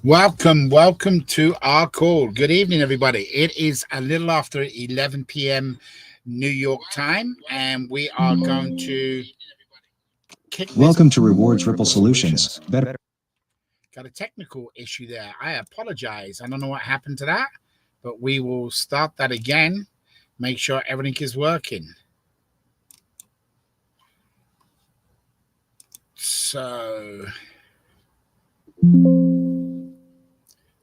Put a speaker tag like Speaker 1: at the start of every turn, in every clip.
Speaker 1: Welcome to our call. Good evening, everybody. It is a little after 11 p.m. New York time, and we are going to kick this.
Speaker 2: Welcome to Rewards Solutions. Better.
Speaker 1: Got a technical issue there. I apologize. I don't know what happened to that, but we will start that again. Make sure everything is working. So,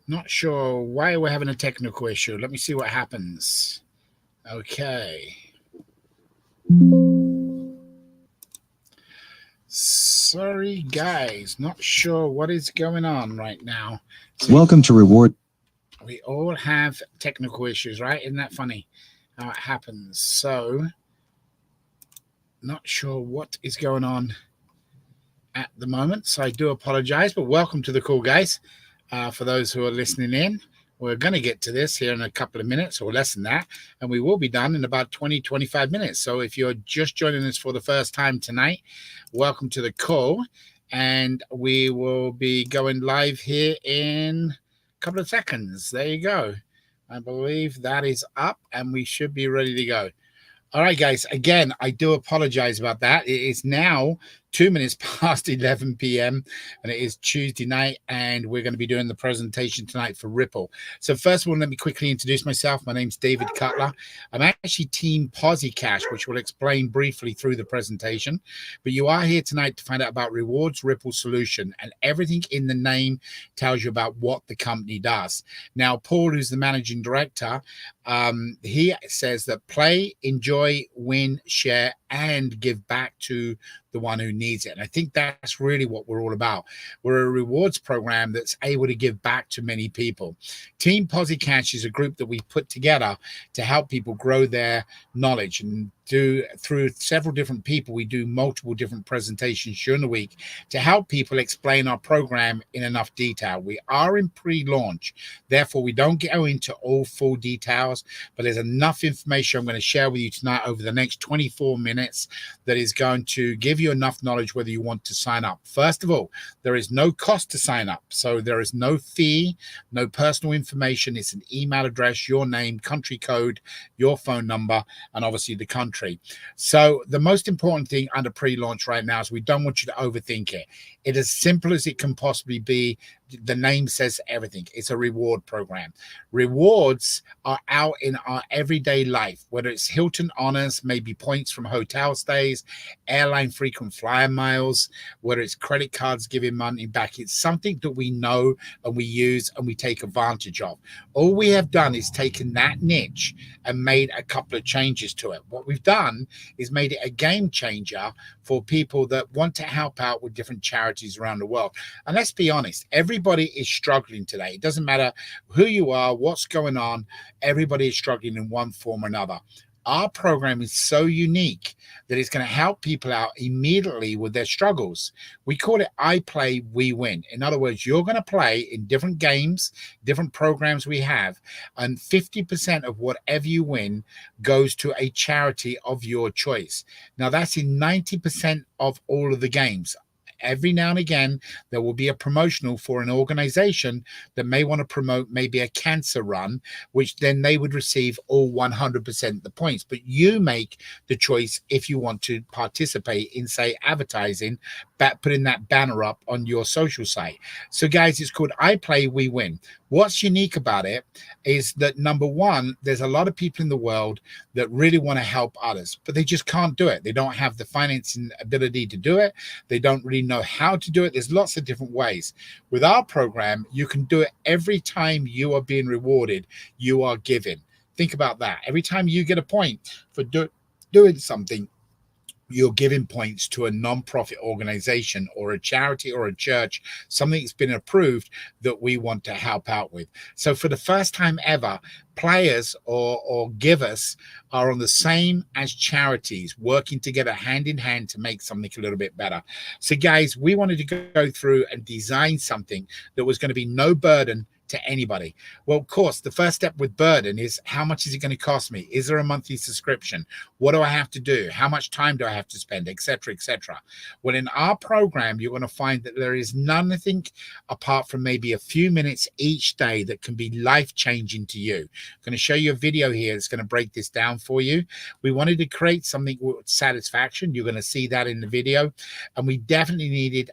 Speaker 1: not sure why we're having a technical issue. Let me see what happens. Okay. Sorry, guys. Not sure what is going on right now.
Speaker 2: So welcome to Reward.
Speaker 1: We all have technical issues, right? Isn't that funny how it happens? So, not sure what is going on at the moment. So I do apologize, but welcome to the call, guys. For those who are listening in, we're going to get to this here in a couple of minutes or less than that, and we will be done in about 25 minutes. So if you're just joining us for the first time tonight, welcome to the call, and we will be going live here in a couple of seconds. There you go. I believe that is up, and we should be ready to go. All right, guys. Again, I do apologize about that. It is now 2 minutes past 11 p.m. and it is Tuesday night, and we're going to be doing the presentation tonight for Ripple. So first of all, let me quickly introduce myself. My name's David Cutler. I'm actually Team Cash, which we'll explain briefly through the presentation. But you are here tonight to find out about Rewards Ripple Solution, and everything in the name tells you about what the company does. Now, Paul, who's the managing director, he says that play, enjoy, win, share, and give back to the one who needs it. And I think that's really what we're all about. We're a rewards program that's able to give back to many people. Team Cash is a group that we put together to help people grow their knowledge, and through several different people, we do multiple different presentations during the week to help people explain our program in enough detail. We are in pre-launch, therefore we don't go into all full details, but there's enough information I'm going to share with you tonight over the next 24 minutes that is going to give you enough knowledge whether you want to sign up. First of all, there is no cost to sign up, so there is no fee, no personal information. It's an email address, your name, country code, your phone number, and obviously the country. So the most important thing under pre-launch right now is we don't want you to overthink it. It's as simple as it can possibly be. The name says everything. It's a reward program. Rewards are out in our everyday life, whether it's Hilton honors, maybe points from hotel stays, airline frequent flyer miles, whether it's credit cards giving money back. It's something that we know and we use and we take advantage of. All we have done is taken that niche and made a couple of changes to it. What we've done is made it a game changer for people that want to help out with different charities around the world. And let's be honest, everybody is struggling today. It doesn't matter who you are, what's going on, everybody is struggling in one form or another. Our program is so unique that it's going to help people out immediately with their struggles. We call it I Play, We Win. In other words, you're going to play in different games, different programs we have, and 50% of whatever you win goes to a charity of your choice. Now, that's in 90% of all of the games. Every now and again, there will be a promotional for an organization that may want to promote maybe a cancer run, which then they would receive all 100% the points. But you make the choice if you want to participate in, say, advertising, putting that banner up on your social site. So, guys, it's called I Play, We Win. What's unique about it is that, number one, there's a lot of people in the world that really want to help others, but they just can't do it. They don't have the financing ability to do it. They don't really know how to do it. There's lots of different ways. With our program, you can do it every time you are being rewarded, you are giving. Think about that. Every time you get a point for doing something, you're giving points to a non-profit organization or a charity or a church, something that's been approved that we want to help out with. So for the first time ever, players or givers are on the same as charities, working together hand in hand to make something a little bit better. So guys, we wanted to go through and design something that was going to be no burden to anybody. Well, of course, the first step with burden is, how much is it going to cost me? Is there a monthly subscription? What do I have to do? How much time do I have to spend, etc., etc.? Well, in our program, you're going to find that there is nothing apart from maybe a few minutes each day that can be life-changing to you. I'm going to show you a video here that's going to break this down for you. We wanted to create something with satisfaction. You're going to see that in the video. And we definitely needed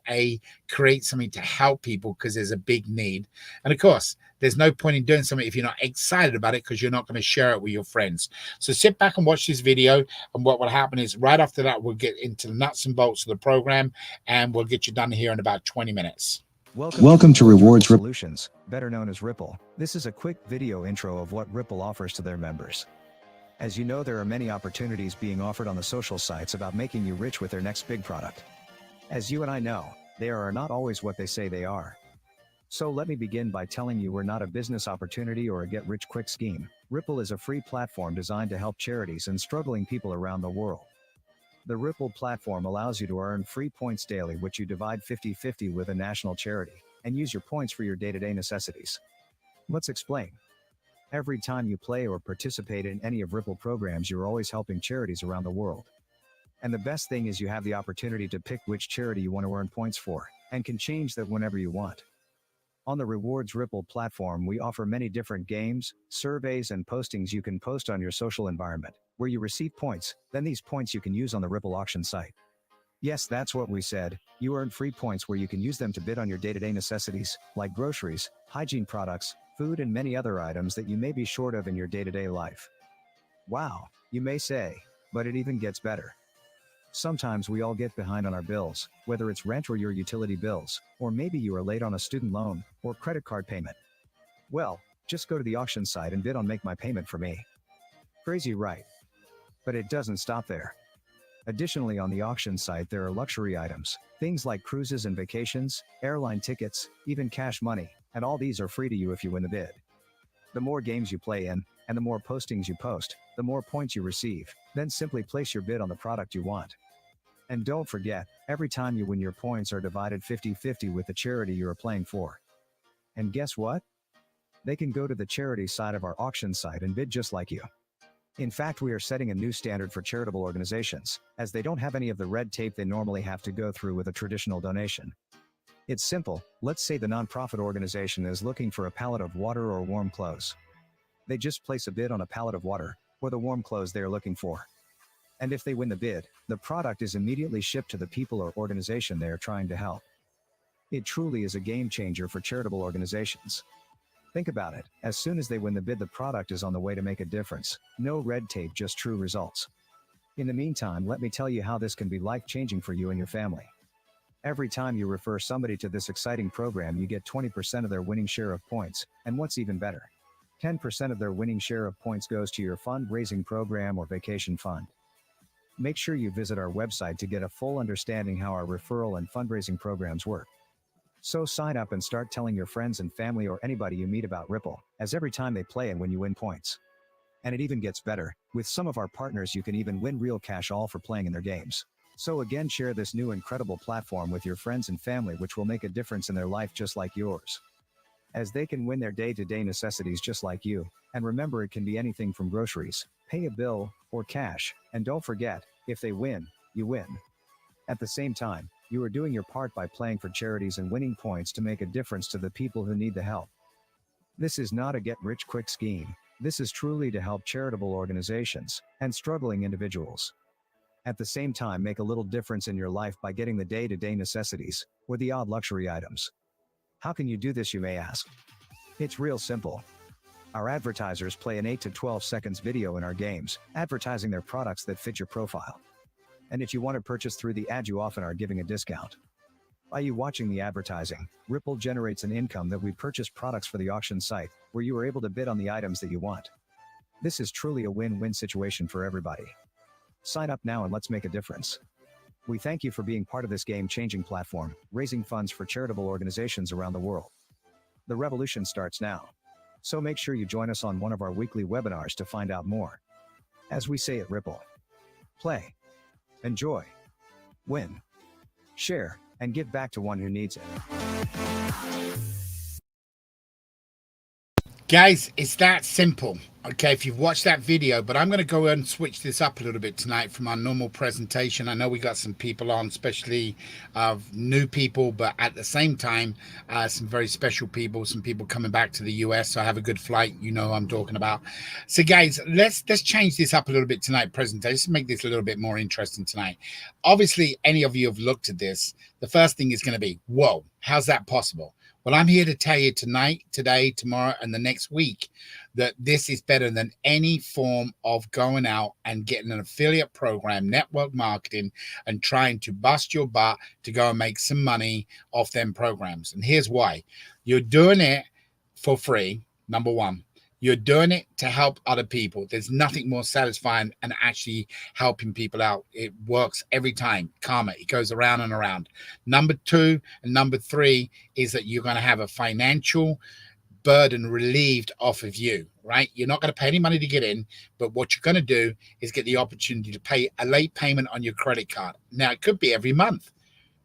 Speaker 1: create something to help people because there's a big need. And of course, there's no point in doing something if you're not excited about it, because you're not going to share it with your friends. So sit back and watch this video. And what will happen is right after that, we'll get into the nuts and bolts of the program, and we'll get you done here in about 20 minutes.
Speaker 2: Welcome to Rewards Ripple
Speaker 3: Solutions, better known as Ripple. This is a quick video intro of what Ripple offers to their members. As you know, there are many opportunities being offered on the social sites about making you rich with their next big product. As you and I know, they are not always what they say they are. So let me begin by telling you we're not a business opportunity or a get-rich-quick scheme. Ripple is a free platform designed to help charities and struggling people around the world. The Ripple platform allows you to earn free points daily, which you divide 50-50 with a national charity, and use your points for your day-to-day necessities. Let's explain. Every time you play or participate in any of Ripple programs, you're always helping charities around the world. And the best thing is you have the opportunity to pick which charity you want to earn points for, and can change that whenever you want. On the Rewards Ripple platform, we offer many different games, surveys, and postings you can post on your social environment, where you receive points. Then these points you can use on the Ripple auction site. Yes, that's what we said. You earn free points where you can use them to bid on your day-to-day necessities, like groceries, hygiene products, food, and many other items that you may be short of in your day-to-day life. Wow, you may say, but it even gets better. Sometimes we all get behind on our bills, whether it's rent or your utility bills, or maybe you are late on a student loan or credit card payment. Well, just go to the auction site and bid on Make My Payment for Me. Crazy, right? But it doesn't stop there. Additionally, on the auction site there are luxury items, things like cruises and vacations, airline tickets, even cash money, and all these are free to you if you win the bid. The more games you play in, and the more postings you post, the more points you receive. Then simply place your bid on the product you want. And don't forget, every time you win, your points are divided 50-50 with the charity you are playing for. And guess what? They can go to the charity side of our auction site and bid just like you. In fact, we are setting a new standard for charitable organizations, as they don't have any of the red tape they normally have to go through with a traditional donation. It's simple. Let's say the nonprofit organization is looking for a pallet of water or warm clothes. They just place a bid on a pallet of water, or the warm clothes they are looking for. And if they win the bid, the product is immediately shipped to the people or organization they are trying to help. It truly is a game changer for charitable organizations. Think about it. As soon as they win the bid, the product is on the way to make a difference. No red tape, just true results. In the meantime, let me tell you how this can be life-changing for you and your family. Every time you refer somebody to this exciting program, you get 20% of their winning share of points, and what's even better, 10% of their winning share of points goes to your fundraising program or vacation fund. Make sure you visit our website to get a full understanding how our referral and fundraising programs work. So sign up and start telling your friends and family or anybody you meet about Ripple, as every time they play and when you win points. And it even gets better. With some of our partners, you can even win real cash all for playing in their games. So again, share this new incredible platform with your friends and family, which will make a difference in their life just like yours, as they can win their day-to-day necessities just like you. And remember, it can be anything from groceries, pay a bill, or cash. And don't forget, if they win, you win. At the same time, you are doing your part by playing for charities and winning points to make a difference to the people who need the help. This is not a get-rich-quick scheme. This is truly to help charitable organizations and struggling individuals. At the same time, make a little difference in your life by getting the day-to-day necessities, or the odd luxury items. How can you do this, you may ask? It's real simple. Our advertisers play an 8 to 12 seconds video in our games, advertising their products that fit your profile. And if you want to purchase through the ad, you often are giving a discount. By you watching the advertising, Ripple generates an income that we purchase products for the auction site, where you are able to bid on the items that you want. This is truly a win-win situation for everybody. Sign up now and let's make a difference. We thank you for being part of this game-changing platform, raising funds for charitable organizations around the world. The revolution starts now. So make sure you join us on one of our weekly webinars to find out more. As we say at Ripple, play, enjoy, win, share, and give back to one who needs it.
Speaker 1: Guys, it's that simple. Okay, if you've watched that video, but I'm going to go and switch this up a little bit tonight from our normal presentation. I know we got some people on, especially new people, but at the same time, some very special people, some people coming back to the US. So I have a good flight. You know who I'm talking about. So guys, let's change this up a little bit tonight presentation. Let's make this a little bit more interesting tonight. Obviously, any of you have looked at this. The first thing is going to be, whoa, how's that possible? Well, I'm here to tell you tonight, today, tomorrow, and the next week that this is better than any form of going out and getting an affiliate program, network marketing, and trying to bust your butt to go and make some money off them programs. And here's why. You're doing it for free, number one. You're doing it to help other people. There's nothing more satisfying than actually helping people out. It works every time. Karma, it goes around and around. Number two and number three is that you're going to have a financial burden relieved off of you, right? You're not going to pay any money to get in, but what you're going to do is get the opportunity to pay a late payment on your credit card. Now, it could be every month.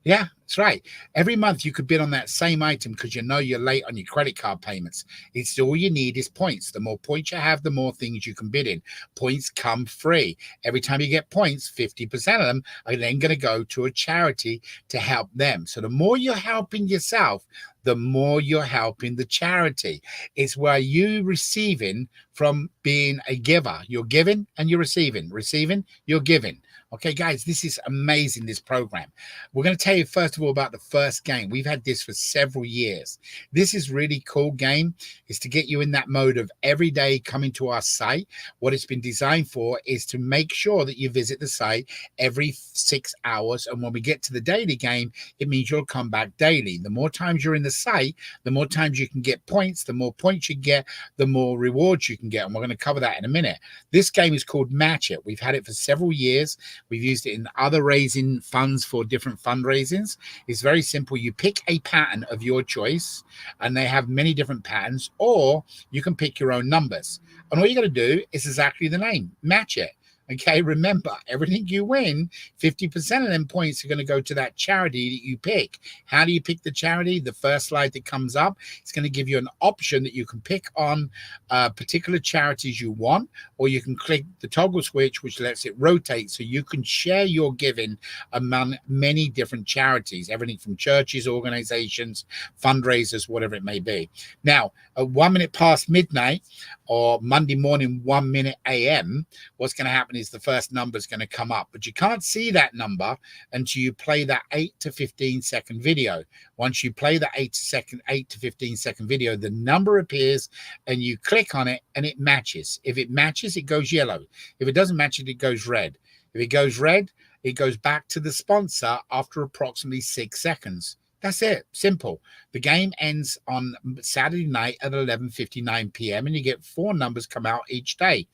Speaker 1: Yeah, that's right. Every month you could bid on that same item because you know you're late on your credit card payments. It's all you need is points. The more points you have, the more things you can bid in. Points come free. Every time you get points, 50% of them are then going to go to a charity to help them. So the more you're helping yourself, the more you're helping the charity. It's where you receiving from being a giver. You're giving and you're receiving. Receiving, you're giving. Okay, guys, this is amazing, this program. We're going to tell you, first of all, about the first game. We've had this for several years. This is really cool game. It's to get you in that mode of every day coming to our site. What it's been designed for is to make sure that you visit the site every 6 hours. And when we get to the daily game, it means you'll come back daily. The more times you're in the site, the more times you can get points. The more points you get, the more rewards you can get. And we're going to cover that in a minute. This game is called Match It. We've had it for several years. We've used it in other raising funds for different fundraisings. It's very simple. You pick a pattern of your choice, and they have many different patterns, or you can pick your own numbers. And all you got to do is exactly the name, match it. Okay, remember, everything you win, 50% of them points are going to go to that charity that you pick. How do you pick the charity? The first slide that comes up, it's going to give you an option that you can pick on particular charities you want, or you can click the toggle switch, which lets it rotate so you can share your giving among many different charities, everything from churches, organizations, fundraisers, whatever it may be. Now, at 1 minute past midnight or Monday morning, 1 minute a.m., what's going to happen is the first number is going to come up, but you can't see that number until you play that 8 to 15 second video. Once you play the 8 to 15 second video, the number appears and you click on it and it matches. If it matches, it goes yellow. If it doesn't match it, it goes red. If it goes red, it goes back to the sponsor after approximately 6 seconds. That's it. Simple. The game ends on Saturday night at 11:59 p.m. and you get 4 numbers come out each day.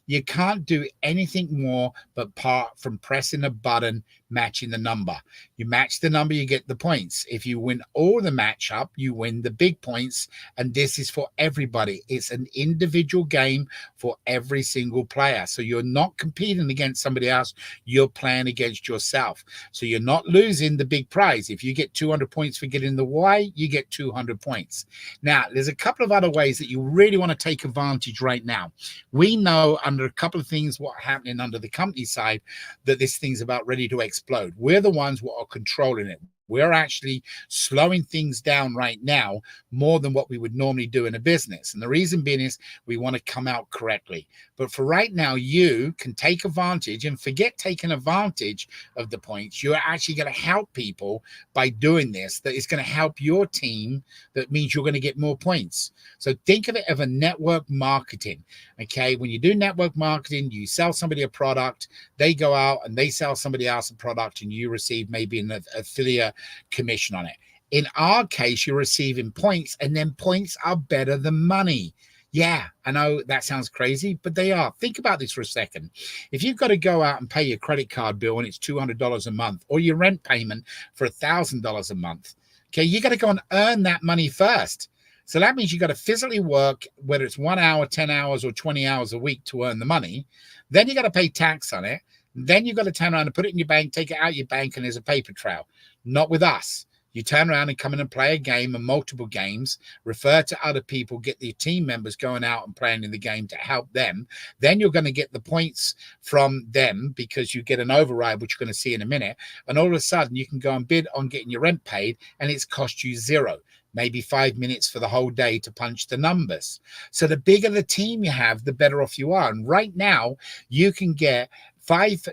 Speaker 1: You can't do anything more but apart from pressing a button, matching the number. You match the number, you get the points. If you win all the match up, you win the big points. And this is for everybody. It's an individual game for every single player. So you're not competing against somebody else. You're playing against yourself. So you're not losing the big prize. If you get 200 points for getting the Y, you get 200 points. Now, there's a couple of other ways that you really want to take advantage right now. We know under a couple of things what's happening under the company side that this thing's about ready to explode. We're the ones who are controlling it. We're actually slowing things down right now more than what we would normally do in a business. And the reason being is we want to come out correctly. But for right now, you can take advantage and forget taking advantage of the points. You're actually going to help people by doing this. That is going to help your team. That means you're going to get more points. So think of it as a network marketing. Okay. When you do network marketing, you sell somebody a product, they go out and they sell somebody else a product and you receive maybe an affiliate commission on it. In our case, you're receiving points, and then points are better than money. Yeah, I know that sounds crazy, but they are. Think about this for a second. If you've got to go out and pay your credit card bill and it's $200 a month, or your rent payment for $1,000 a month, okay, you got to go and earn that money first. So that means you got to physically work, whether it's 1 hour, 10 hours, or 20 hours a week to earn the money. Then you got to pay tax on it. Then you've got to turn around and put it in your bank, take it out of your bank, and there's a paper trail. Not with us. You turn around and come in and play a game and multiple games, refer to other people, get the team members going out and playing in the game to help them. Then you're going to get the points from them because you get an override, which you're going to see in a minute. And all of a sudden, you can go and bid on getting your rent paid, and it's cost you zero. Maybe 5 minutes for the whole day to punch the numbers. So the bigger the team you have, the better off you are. And right now, you can get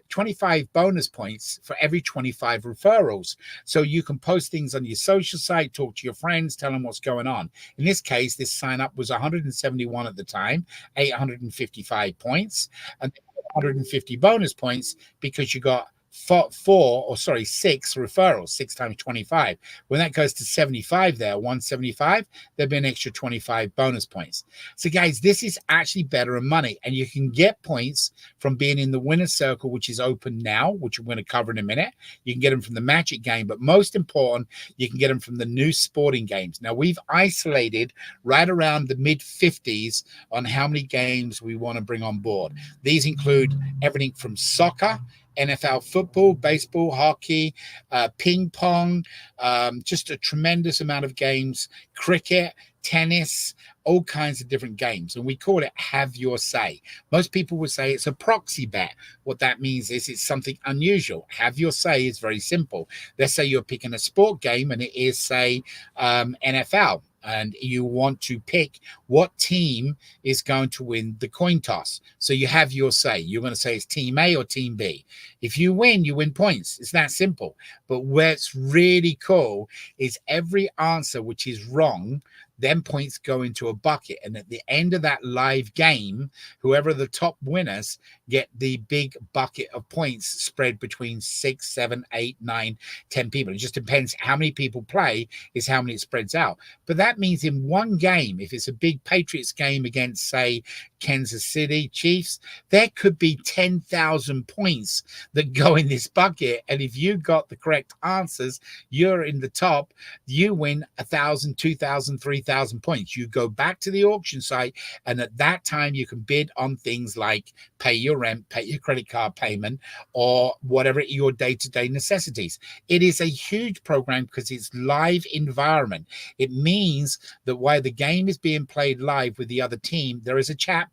Speaker 1: 25 bonus points for every 25 referrals. So you can post things on your social site, talk to your friends, tell them what's going on. In this case, this sign up was 171 at the time, 855 points, and 150 bonus points because you got 6 referrals, 6 times 25. When that goes to 75 there, 175, there'll be an extra 25 bonus points. So guys, this is actually better in money, and you can get points from being in the winner's circle, which is open now, which we're going to cover in a minute. You can get them from the Magic game, but most important, you can get them from the new sporting games. Now, we've isolated right around the mid-50s on how many games we want to bring on board. These include everything from soccer, NFL football, baseball, hockey, ping pong, just a tremendous amount of games, cricket, tennis, all kinds of different games. And we call it have your say. Most people would say it's a proxy bet. What that means is it's something unusual. Have your say is very simple. Let's say you're picking a sport game and it is, say, NFL. And you want to pick what team is going to win the coin toss. So you have your say. You're going to say it's team A or team B. If you win, you win points. It's that simple. But what's really cool is every answer which is wrong, then points go into a bucket. And at the end of that live game, whoever the top winners get the big bucket of points spread between 6, 7, 8, 9, 10 people. It just depends how many people play is how many it spreads out. But that means in one game, if it's a big Patriots game against, say, Kansas City Chiefs, there could be 10,000 points that go in this bucket. And if you got the correct answers, you're in the top. You win 1,000, 2,000, 3,000 points. You go back to the auction site, and at that time you can bid on things like pay your rent, pay your credit card payment, or whatever your day-to-day necessities. It is a huge program because it's live environment. It means that while the game is being played live with the other team, there is a chat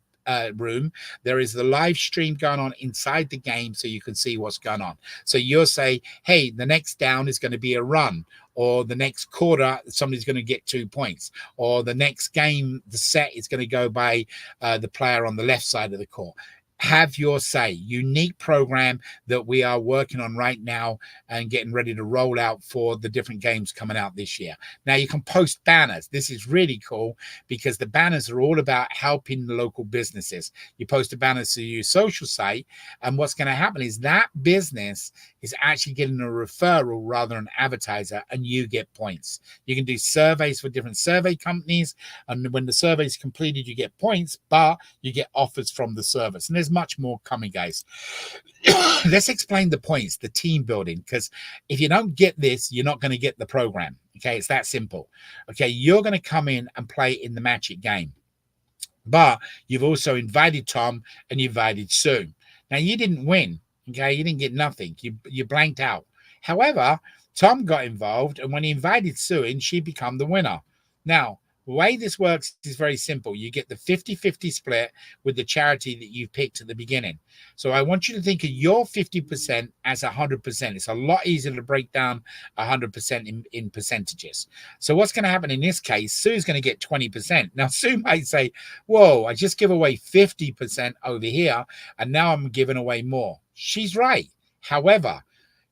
Speaker 1: room. There is the live stream going on inside the game, so you can see what's going on. So you'll say, hey, the next down is going to be a run, or the next quarter somebody's going to get 2 points, or the next game the set is going to go by the player on the left side of the court. Have your say. Unique program that we are working on right now and getting ready to roll out for the different games coming out this year. Now you can post banners. This is really cool because the banners are all about helping the local businesses. You post a banner to your social site, and what's going to happen is that business is actually getting a referral rather than an advertiser, and you get points. You can do surveys for different survey companies, and when the survey is completed, you get points, but you get offers from the service. And there's much more coming, guys. Let's explain the points, the team building, because if you don't get this, you're not going to get the program. Okay, it's that simple. Okay, you're going to come in and play in the Magic game, but you've also invited Tom and you invited Sue. Now you didn't win. Okay, you didn't get nothing. You blanked out. However, Tom got involved, and when he invited Sue in, she became the winner. Now, the way this works is very simple. You get the 50-50 split with the charity that you picked at the beginning. So I want you to think of your 50% as 100%. It's a lot easier to break down 100% in percentages. So what's going to happen in this case, Sue's going to get 20%. Now, Sue might say, whoa, I just give away 50% over here, and now I'm giving away more. She's right. However,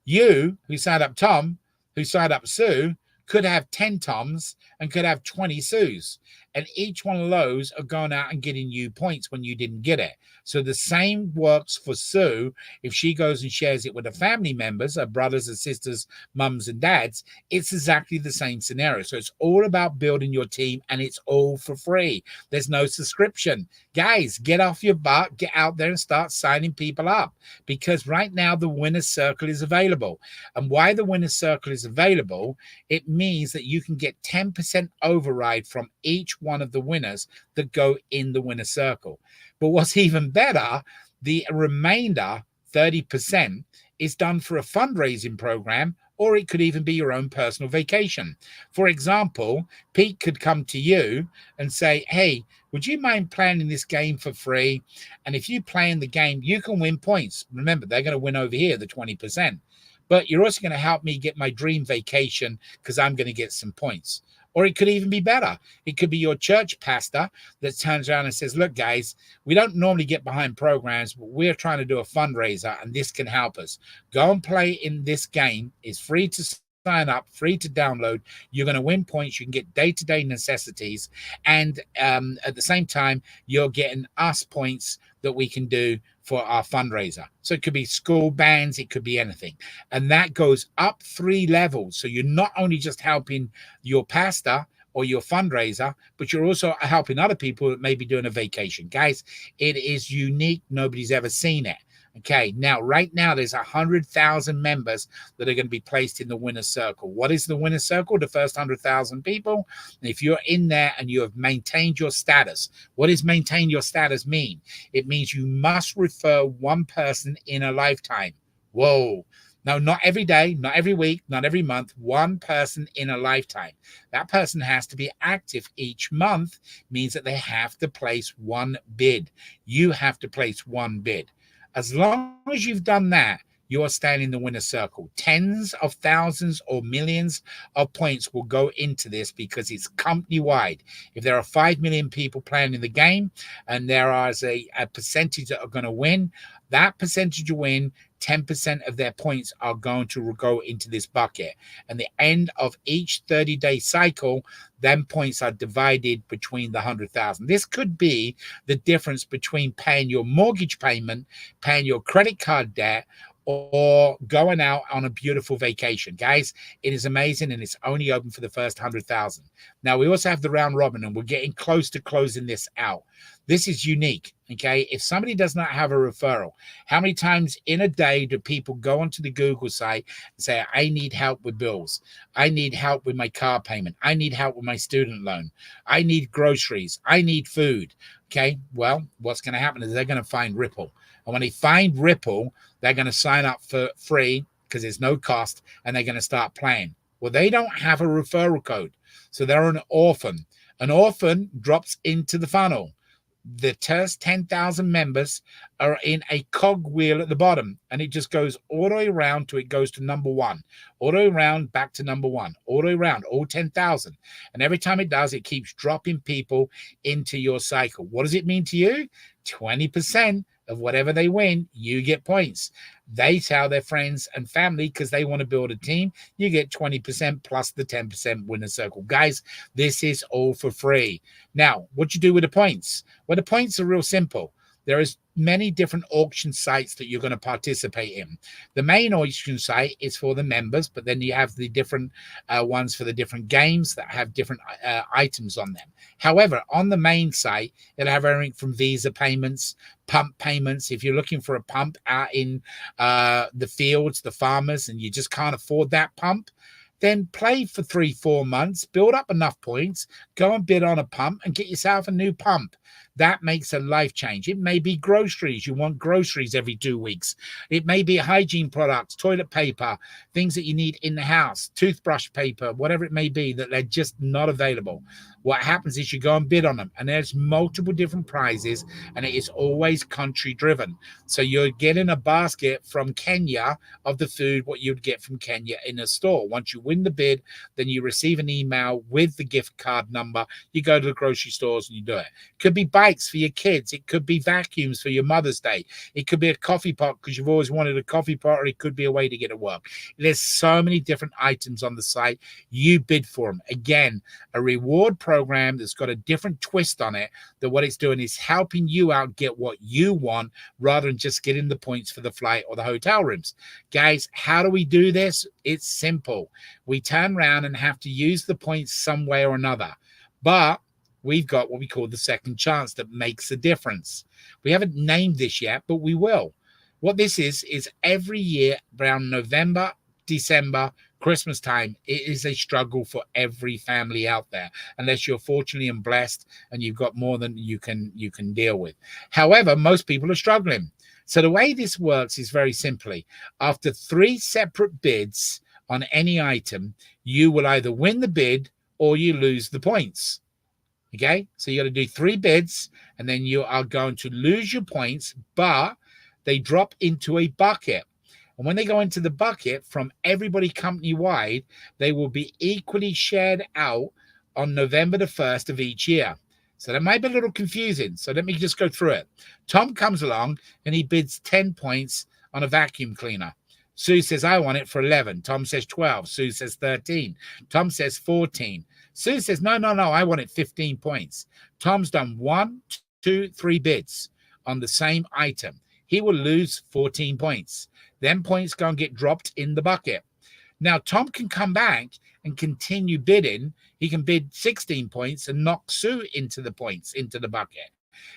Speaker 1: you, who signed up Tom, who signed up Sue, could have 10 Toms and could have 20 Sues. And each one of those are going out and getting you points when you didn't get it. So the same works for Sue. If she goes and shares it with her family members, her brothers and sisters, mums and dads, it's exactly the same scenario. So it's all about building your team, and it's all for free. There's no subscription. Guys, get off your butt, get out there and start signing people up, because right now the winner's circle is available. And why the winner's circle is available, it means that you can get 10% override from each one of the winners that go in the winner's circle. But what's even better, the remainder 30% is done for a fundraising program, or it could even be your own personal vacation. For example, Pete could come to you and say, hey, would you mind playing this game for free? And if you play in the game, you can win points. Remember, they're going to win over here, the 20%. But you're also going to help me get my dream vacation because I'm going to get some points. Or it could even be better. It could be your church pastor that turns around and says, look, guys, we don't normally get behind programs, but we're trying to do a fundraiser and this can help us. Go and play in this game. It's free to sign up, free to download. You're going to win points. You can get day-to-day necessities. And at the same time, you're getting us points that we can do for our fundraiser. So it could be school bands, it could be anything. And that goes up 3 levels. So you're not only just helping your pastor or your fundraiser, but you're also helping other people that may be doing a vacation. Guys, it is unique. Nobody's ever seen it. Okay, now, right now, there's 100,000 members that are going to be placed in the winner's circle. What is the winner's circle? The first 100,000 people. And if you're in there and you have maintained your status, what does maintain your status mean? It means you must refer one person in a lifetime. Whoa. No, not every day, not every week, not every month, one person in a lifetime. That person has to be active each month, means that they have to place one bid. You have to place one bid. As long as you've done that, you are staying in the winner's circle. Tens of thousands or millions of points will go into this because it's company-wide. If there are 5 million people playing in the game and there is a percentage that are going to win, that percentage to win, 10% of their points are going to go into this bucket. And the end of each 30-day cycle, then points are divided between the 100,000. This could be the difference between paying your mortgage payment, paying your credit card debt, or going out on a beautiful vacation. Guys, it is amazing, and it's only open for the first 100,000. Now, we also have the round robin, and we're getting close to closing this out. This is unique, okay? If somebody does not have a referral, how many times in a day do people go onto the Google site and say, I need help with bills. I need help with my car payment. I need help with my student loan. I need groceries. I need food, okay? Well, what's going to happen is they're going to find Ripple. And when they find Ripple, they're going to sign up for free because there's no cost, and they're going to start playing. Well, they don't have a referral code, so they're an orphan. An orphan drops into the funnel. The first 10,000 members are in a cog wheel at the bottom, and it just goes all the way around till it goes to number 1, all the way around back to number 1, all the way around, all 10,000. And every time it does, it keeps dropping people into your cycle. What does it mean to you? 20% of whatever they win, you get points. They tell their friends and family because they want to build a team. You get 20% plus the 10% winner circle. Guys, this is all for free. Now, what you do with the points? Well, the points are real simple. There is many different auction sites that you're going to participate in. The main auction site is for the members, but then you have the different ones for the different games that have different items on them. However, on the main site, it'll have everything from Visa payments, pump payments. If you're looking for a pump out in the fields, the farmers, and you just can't afford that pump, then play for 3-4 months, build up enough points, go and bid on a pump and get yourself a new pump. That makes a life change. It may be groceries. You want groceries every 2 weeks. It may be hygiene products, toilet paper, things that you need in the house, toothbrush paper, whatever it may be that they're just not available. What happens is you go and bid on them, and there's multiple different prizes, and it is always country driven. So you're getting a basket from Kenya of the food, what you'd get from Kenya in a store. Once you win the bid, then you receive an email with the gift card number. You go to the grocery stores and you do it. Could be bikes for your kids. It could be vacuums for your Mother's Day. It could be a coffee pot because you've always wanted a coffee pot, or it could be a way to get to work. There's so many different items on the site. You bid for them. Again, a reward program that's got a different twist on it, that what it's doing is helping you out get what you want rather than just getting the points for the flight or the hotel rooms. Guys, how do we do this? It's simple. We turn around and have to use the points some way or another. But we've got what we call the second chance that makes a difference. We haven't named this yet, but we will. What this is every year around November, December, Christmas time, it is a struggle for every family out there, unless you're fortunately and blessed and you've got more than you can deal with. However, most people are struggling. So the way this works is very simply, after 3 separate bids on any item, you will either win the bid or you lose the points. Okay, so you got to do 3 bids and then you are going to lose your points, but they drop into a bucket. And when they go into the bucket from everybody company-wide, they will be equally shared out on November the 1st of each year. So that might be a little confusing. So let me just go through it. Tom comes along and he bids 10 points on a vacuum cleaner. Sue says, I want it for 11. Tom says 12. Sue says 13. Tom says 14. Sue says, no, I want it 15 points. Tom's done 1, 2, 3 bids on the same item. He will lose 14 points. Then points go and get dropped in the bucket. Now, Tom can come back and continue bidding. He can bid 16 points and knock Sue into the bucket.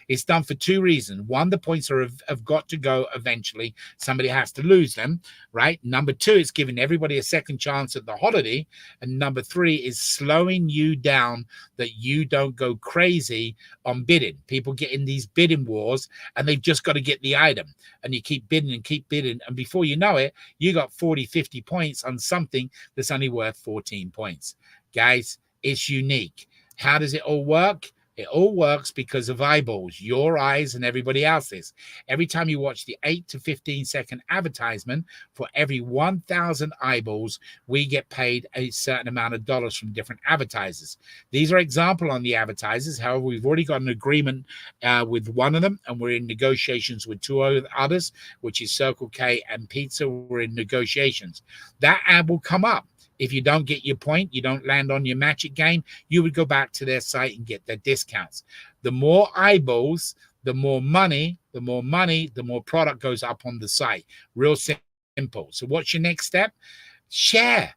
Speaker 1: It's done for 2 reasons. 1, the points have got to go eventually. Somebody has to lose them, right? Number 2, it's giving everybody a second chance at the holiday. And number 3 is slowing you down that you don't go crazy on bidding. People get in these bidding wars and they've just got to get the item. And you keep bidding and keep bidding. And before you know it, you got 40, 50 points on something that's only worth 14 points. Guys, it's unique. How does it all work? It all works because of eyeballs, your eyes and everybody else's. Every time you watch the 8 to 15 second advertisement, for every 1,000 eyeballs, we get paid a certain amount of dollars from different advertisers. These are example on the advertisers. However, we've already got an agreement with one of them, and we're in negotiations with 2 others, which is Circle K and Pizza. We're in negotiations. That ad will come up. If you don't get your point, you don't land on your magic game, you would go back to their site and get their discounts. The more eyeballs, the more money, the more product goes up on the site. Real simple. So what's your next step? Share,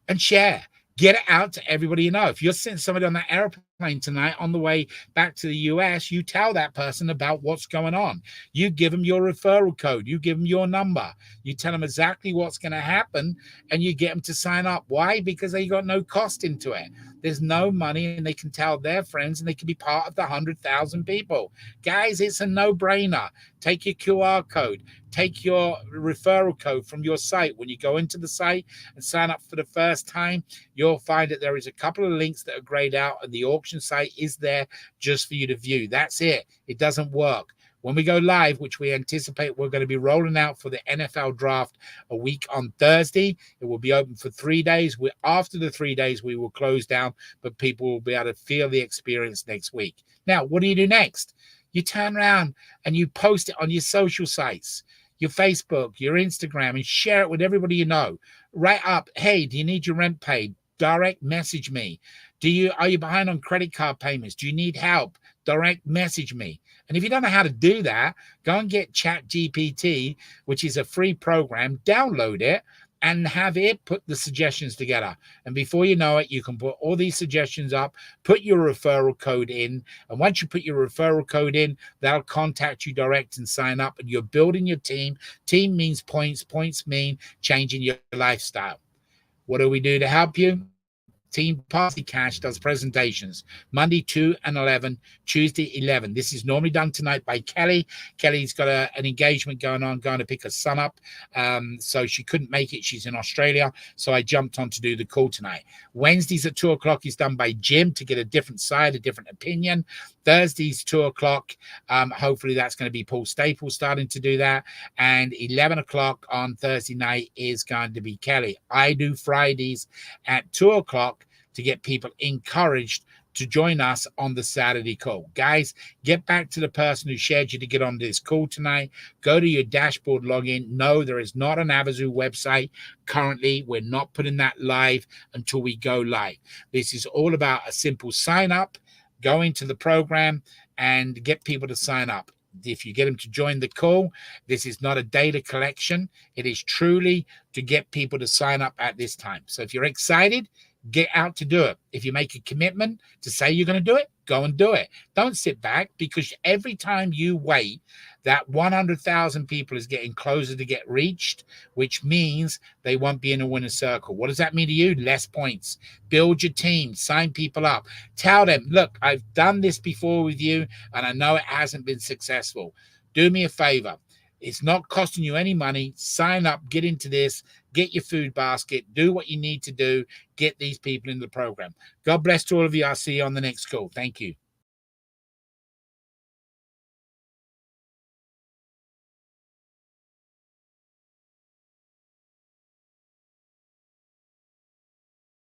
Speaker 1: and share. Get it out to everybody you know. If you're sitting somebody on that airplane tonight on the way back to the US, you tell that person about what's going on. You give them your referral code. You give them your number. You tell them exactly what's going to happen, and you get them to sign up. Why? Because they got no cost into it. There's no money, and they can tell their friends, and they can be part of the 100,000 people. Guys, it's a no-brainer. Take your QR code. Take your referral code from your site. When you go into the site and sign up for the first time, you'll find that there is a couple of links that are grayed out, and the auction site is there just for you to view. That's it. It doesn't work. When we go live, which we anticipate we're going to be rolling out for the NFL draft a week on Thursday, it will be open for 3 days. After the 3 days, we will close down, but people will be able to feel the experience next week. Now, what do you do next? You turn around and you post it on your social sites, your Facebook, your Instagram, and share it with everybody you know. Write up, hey, do you need your rent paid? Direct message me. Are you behind on credit card payments? Do you need help? Direct message me. And if you don't know how to do that, go and get ChatGPT, which is a free program, download it, and have it put the suggestions together. And before you know it, you can put all these suggestions up, put your referral code in. And once you put your referral code in, they'll contact you direct and sign up. And you're building your team. Team means points. Points mean changing your lifestyle. What do we do to help you? Team Party Cash does presentations Monday 2 and 11, Tuesday 11. This is normally done tonight by Kelly. Kelly's got an engagement going to pick her son up. So she couldn't make it. She's in Australia. So I jumped on to do the call tonight. Wednesdays at 2 o'clock is done by Jim to get a different side, a different opinion. Thursdays, 2 o'clock. Hopefully that's going to be Paul Staples starting to do that. And 11 o'clock on Thursday night is going to be Kelly. I do Fridays at 2 o'clock to get people encouraged to join us on the Saturday call. Guys, get back to the person who shared you to get on this call tonight. Go to your dashboard, log in. No, there is not an Avazu website currently. We're not putting that live until we go live. This is all about a simple sign up, go into the program and get people to sign up. If you get them to join the call, this is not a data collection. It is truly to get people to sign up at this time. So if you're excited, get out to do it. If you make a commitment to say you're going to do it, go and do it. Don't sit back, because every time you wait, that 100,000 people is getting closer to get reached, which means they won't be in a winner's circle. What does that mean to you? Less points. Build your team, sign people up. Tell them, look, I've done this before with you and I know it hasn't been successful. Do me a favor. It's not costing you any money. Sign up, get into this, get your food basket, do what you need to do, get these people in the program. God bless to all of you. I'll see you on the next call. Thank you.